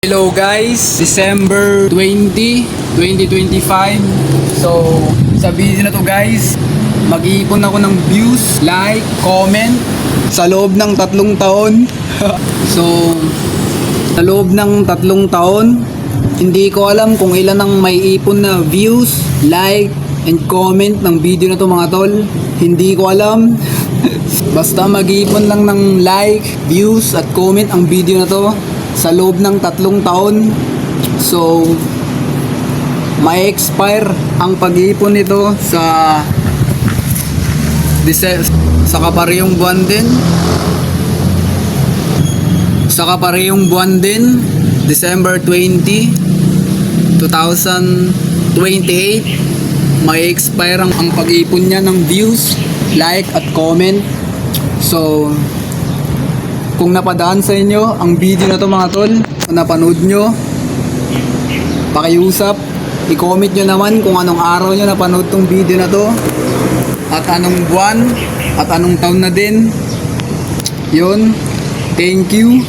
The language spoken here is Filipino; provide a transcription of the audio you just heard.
Hello guys, December 20, 2025. So, sa video na to guys, mag-iipon ako ng views, like, comment sa loob ng 3 taon. So, sa loob ng 3 taon, hindi ko alam kung ilan ang may ipon na views, like, and comment ng video na to mga tol. Hindi ko alam. Basta mag-iipon lang ng like, views, at comment ang video na to sa loob ng 3 taon. So, may expire ang pag-iipon nito sa kaparehong buwan din. Sa kaparehong buwan din, December 20, 2028, may expire ang pag-iipon niya ng views, like, at comment. So, kung napadaan sa inyo ang video na to mga tol, kung napanood nyo, pakiusap, i-comment nyo naman kung anong araw nyo napanood tong video na to, at anong buwan, at anong taon na din. Yun, thank you.